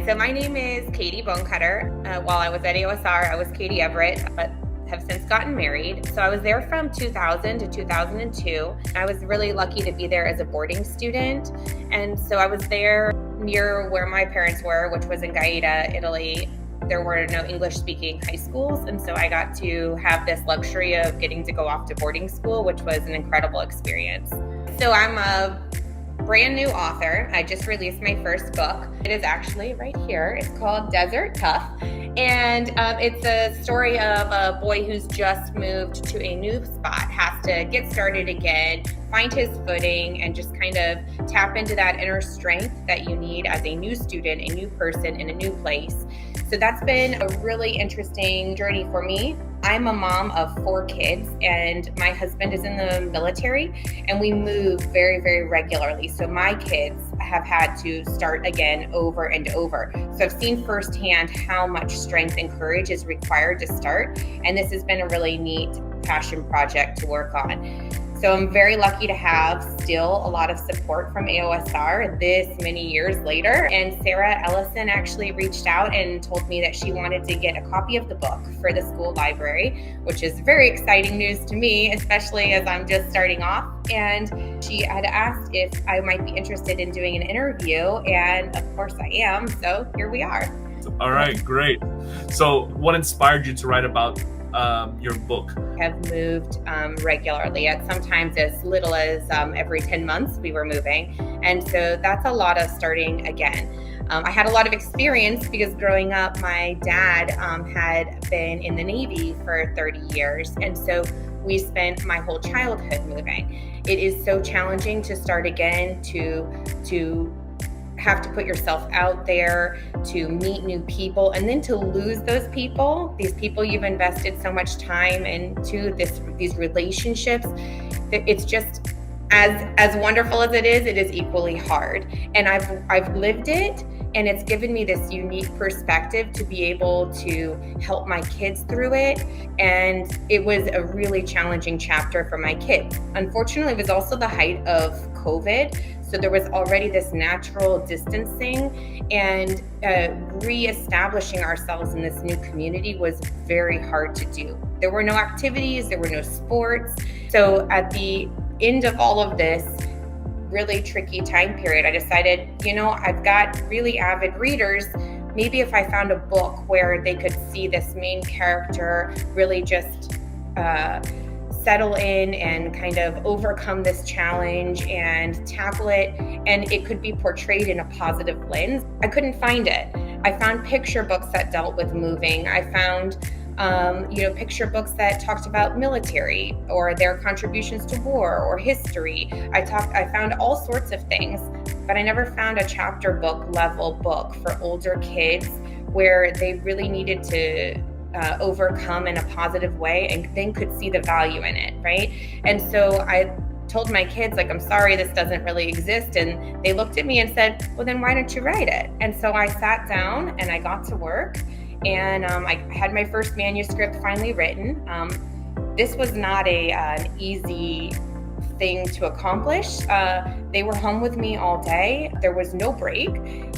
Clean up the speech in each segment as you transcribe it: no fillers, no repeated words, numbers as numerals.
So my name is Katie Bonecutter. While I was at AOSR, I was Katie Everett, but have since gotten married. So I was there from 2000 to 2002. I was really lucky to be there as a boarding student. And so I was there near where my parents were, which was in Gaeta, Italy. There were no English-speaking high schools, and so I got to have this luxury of getting to go off to boarding school, which was an incredible experience. So I'm a brand new author. I just released my first book. It is actually right here. It's called Desert Tough, and it's a story of a boy who's just moved to a new spot, has to get started again, find his footing, and just kind of tap into that inner strength that you need as a new student, a new person in a new place. So that's been a really interesting journey for me. I'm a mom of 4 kids, and my husband is in the military, and we move very, very regularly. So my kids have had to start again over and over. So I've seen firsthand how much strength and courage is required to start. And this has been a really neat passion project to work on. So I'm very lucky to have still a lot of support from AOSR this many years later. And Sarah Ellison actually reached out and told me that she wanted to get a copy of the book for the school library, which is very exciting news to me, especially as I'm just starting off. And she had asked if I might be interested in doing an interview, and of course I am. So here we are. All right, great. So what inspired you to write about your book? Have moved regularly, at sometimes as little as every 10 months we were moving. And so that's a lot of starting again. I had a lot of experience because growing up, my dad had been in the Navy for 30 years. And so we spent my whole childhood moving. It is so challenging to start again, to have to put yourself out there, to meet new people, and then to lose those people, these people you've invested so much time into, these relationships. It's just as wonderful as it is equally hard. And I've lived it, and it's given me this unique perspective to be able to help my kids through it. And it was a really challenging chapter for my kids. Unfortunately, it was also the height of COVID. So there was already this natural distancing, and reestablishing ourselves in this new community was very hard to do. There were no activities, there were no sports. So at the end of all of this really tricky time period, I decided, I've got really avid readers. Maybe if I found a book where they could see this main character really just settle in and kind of overcome this challenge and tackle it, and it could be portrayed in a positive lens. I couldn't find it. I found picture books that dealt with moving. I found picture books that talked about military or their contributions to war or history. I found all sorts of things, but I never found a chapter book level book for older kids where they really needed to overcome in a positive way and then could see the value in it, right? And so I told my kids, I'm sorry, this doesn't really exist. And they looked at me and said, well, then why don't you write it? And so I sat down and I got to work, and I had my first manuscript finally written. This was not an easy thing to accomplish. They were home with me all day. There was no break,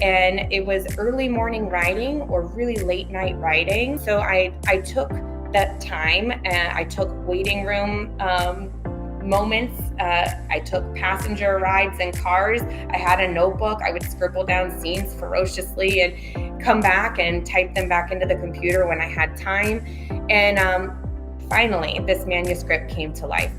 and it was early morning writing or really late night writing. So I took that time, and I took waiting room moments. I took passenger rides in cars. I had a notebook. I would scribble down scenes ferociously and come back and type them back into the computer when I had time. And finally, this manuscript came to life.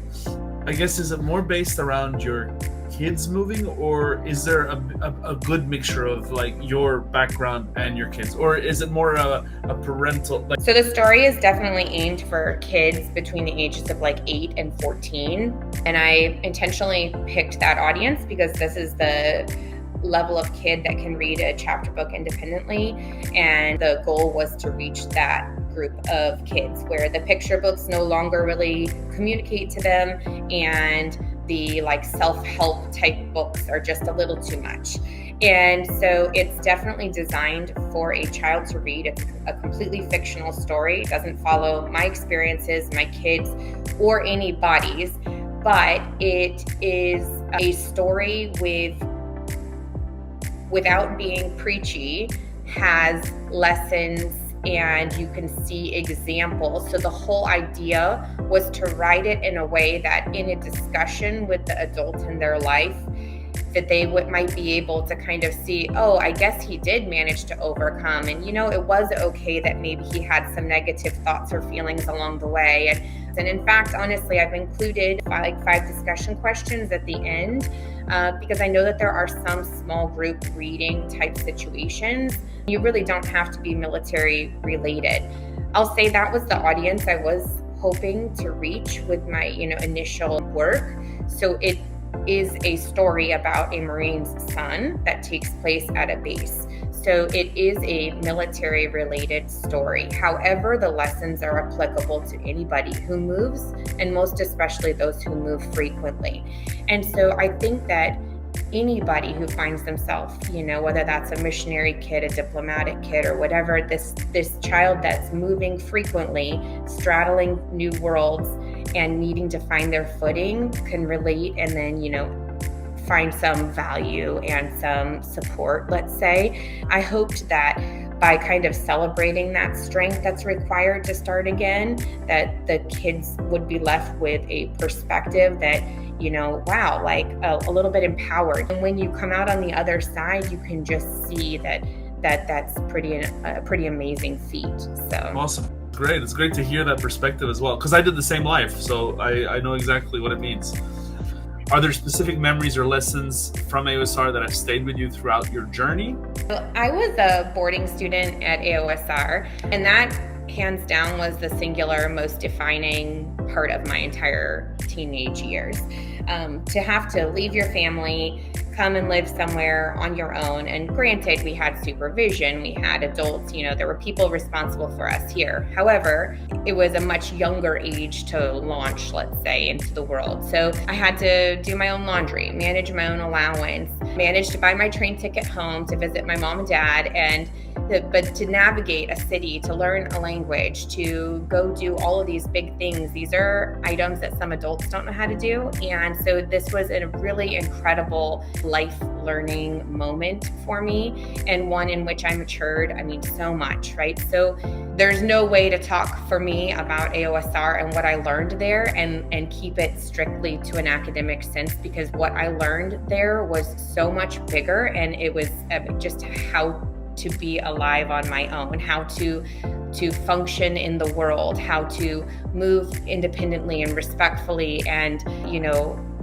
I guess, is it more based around your kids moving, or is there a good mixture of your background and your kids, or is it more a parental? So the story is definitely aimed for kids between the ages of 8 and 14. And I intentionally picked that audience because this is the level of kid that can read a chapter book independently. And the goal was to reach that group of kids where the picture books no longer really communicate to them, and the self-help type books are just a little too much. And so it's definitely designed for a child to read. It's a completely fictional story. It doesn't follow my experiences, my kids, or anybody's, but it is a story without being preachy, has lessons and you can see examples. So the whole idea was to write it in a way that in a discussion with the adult in their life, that they might be able to kind of see, oh, I guess he did manage to overcome. And, it was okay that maybe he had some negative thoughts or feelings along the way. And in fact, honestly, I've included five discussion questions at the end because I know that there are some small group reading type situations. You really don't have to be military related. I'll say that was the audience I was hoping to reach with my, initial work. So it is a story about a Marine's son that takes place at a base. So it is a military related story. However, the lessons are applicable to anybody who moves, and most especially those who move frequently. And so I think that anybody who finds themselves, whether that's a missionary kid, a diplomatic kid, or whatever, this child that's moving frequently, straddling new worlds and needing to find their footing can relate and then, find some value and some support, let's say. I hoped that by kind of celebrating that strength that's required to start again, that the kids would be left with a perspective that, wow, like a little bit empowered. And when you come out on the other side, you can just see that's a pretty amazing feat. So awesome. Great. It's great to hear that perspective as well, because I did the same life, so I know exactly what it means. Are there specific memories or lessons from AOSR that have stayed with you throughout your journey? I was a boarding student at AOSR, and that hands down was the singular most defining part of my entire teenage years. To have to leave your family, come and live somewhere on your own. And granted, we had supervision, we had adults, there were people responsible for us here. However, it was a much younger age to launch, let's say, into the world. So I had to do my own laundry, manage my own allowance, manage to buy my train ticket home to visit my mom and dad, but to navigate a city, to learn a language, to go do all of these big things. These are items that some adults don't know how to do. And so this was a really incredible life learning moment for me, and one in which I matured, so much, right? So there's no way to talk for me about AOSR and what I learned there and keep it strictly to an academic sense, because what I learned there was so much bigger, and it was just how to be alive on my own, how to function in the world, how to move independently and respectfully and,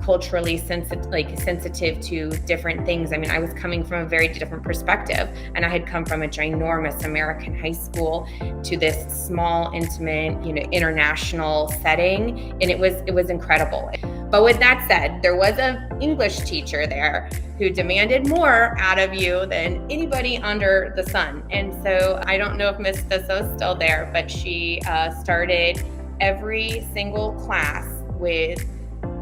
culturally sensitive to different things. I was coming from a very different perspective, and I had come from a ginormous American high school to this small, intimate, international setting, and it was incredible. But with that said, there was an English teacher there who demanded more out of you than anybody under the sun. And so I don't know if Miss Fisso's still there, but she started every single class with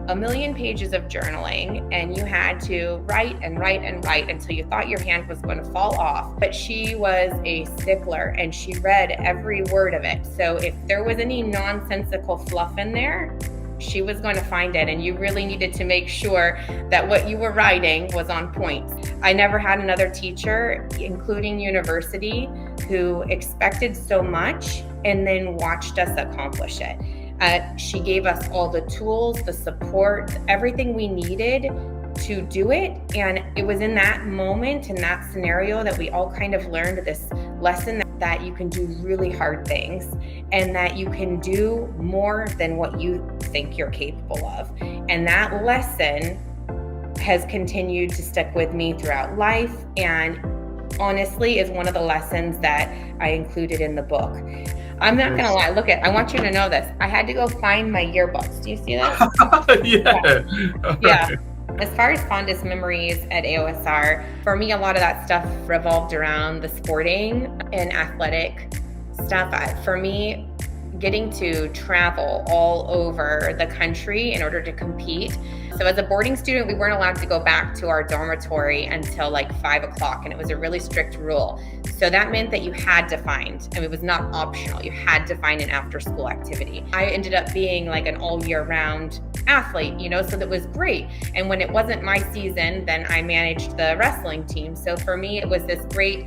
1 million pages of journaling, and you had to write and write and write until you thought your hand was going to fall off. But she was a stickler, and she read every word of it. So if there was any nonsensical fluff in there, she was going to find it, and you really needed to make sure that what you were writing was on point. I never had another teacher, including university, who expected so much and then watched us accomplish it. She gave us all the tools, the support, everything we needed to do it. And it was in that moment, in that scenario, that we all kind of learned this lesson that you can do really hard things and that you can do more than what you think you're capable of. And that lesson has continued to stick with me throughout life, and honestly is one of the lessons that I included in the book. I'm not going to lie. I want you to know this. I had to go find my yearbooks. Do you see that? Yeah. As far as fondest memories at AOSR, for me, a lot of that stuff revolved around the sporting and athletic stuff. For me, getting to travel all over the country in order to compete. So as a boarding student, we weren't allowed to go back to our dormitory until like 5 o'clock, and it was a really strict rule. So that meant that you had to find, it was not optional, you had to find an after school activity. I ended up being like an all year round athlete, so that was great. And when it wasn't my season, then I managed the wrestling team. So for me, it was this great,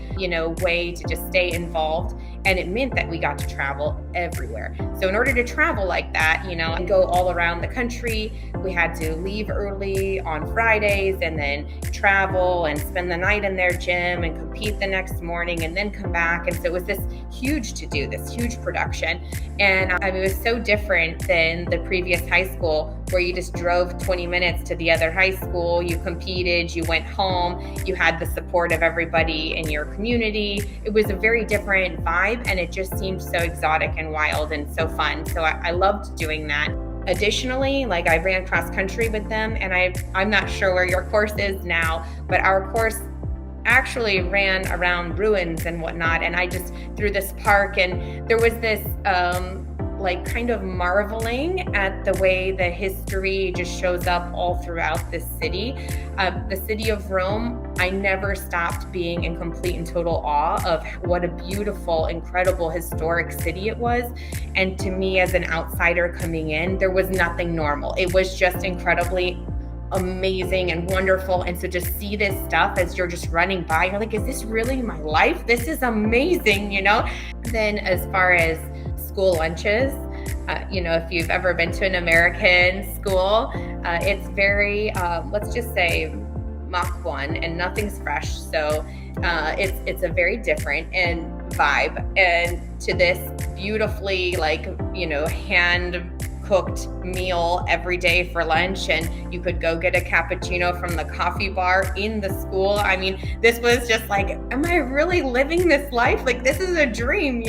way to just stay involved. And it meant that we got to travel everywhere. So in order to travel like that, and go all around the country, we had to leave early on Fridays and then travel and spend the night in their gym and compete the next morning and then come back. And so it was this huge to-do, this huge production. And it was so different than the previous high school where you just drove 20 minutes to the other high school, you competed, you went home, you had the support of everybody in your community. It was a very different vibe, and it just seemed so exotic and wild and so fun. So I loved doing that. Additionally, I ran cross country with them, and I'm not sure where your course is now, but our course actually ran around ruins and whatnot. And I just through this park, and there was this kind of marveling at the way the history just shows up all throughout this city. The city of Rome, I never stopped being in complete and total awe of what a beautiful, incredible, historic city it was. And to me, as an outsider coming in, there was nothing normal. It was just incredibly amazing and wonderful. And so just see this stuff as you're just running by, you're like, is this really my life? This is amazing, Then as far as school lunches, if you've ever been to an American school, it's very, let's just say Mach 1, and nothing's fresh. So it's a very different vibe. And to this beautifully, hand cooked meal every day for lunch, and you could go get a cappuccino from the coffee bar in the school. This was just am I really living this life? This is a dream,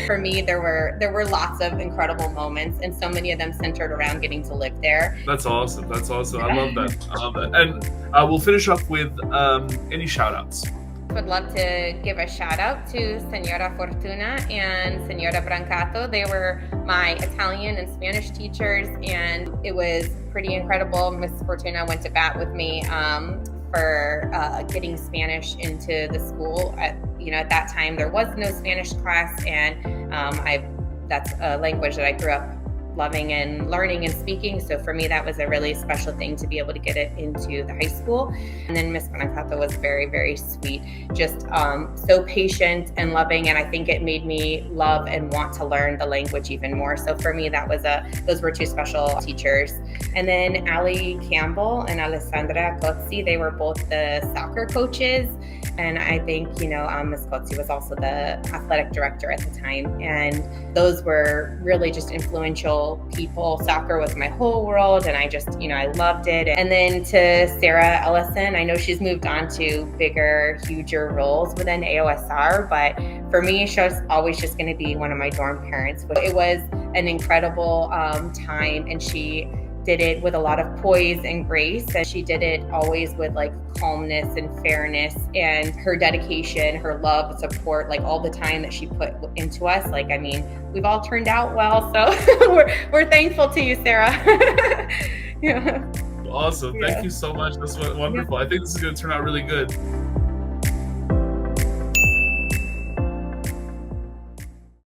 For me, there were lots of incredible moments, and so many of them centered around getting to live there. That's awesome. I love that. And we'll finish up with any shout outs. Would love to give a shout out to Senora Fortuna and Senora Brancato. They were my Italian and Spanish teachers, and it was pretty incredible. Miss Fortuna went to bat with me for getting Spanish into the school. At that time there was no Spanish class, and that's a language that I grew up loving and learning and speaking. So for me, that was a really special thing to be able to get it into the high school. And then Miss Bonecutter was very, very sweet, just so patient and loving. And I think it made me love and want to learn the language even more. So for me, those were two special teachers. And then Ali Campbell and Alessandra Cozzi, they were both the soccer coaches. And I think, Ms. Cozzi was also the athletic director at the time. And those were really just influential people. Soccer was my whole world, and I just, I loved it. And then to Sarah Ellison, I know she's moved on to bigger, huger roles within AOSR, but for me, she was always just going to be one of my dorm parents. It was an incredible time, and she did it with a lot of poise and grace, and she did it always with calmness and fairness, and her dedication, her love, support, all the time that she put into us. We've all turned out well, so we're thankful to you, Sarah. Yeah. Awesome. Thank you so much. That's wonderful. I think this is going to turn out really good.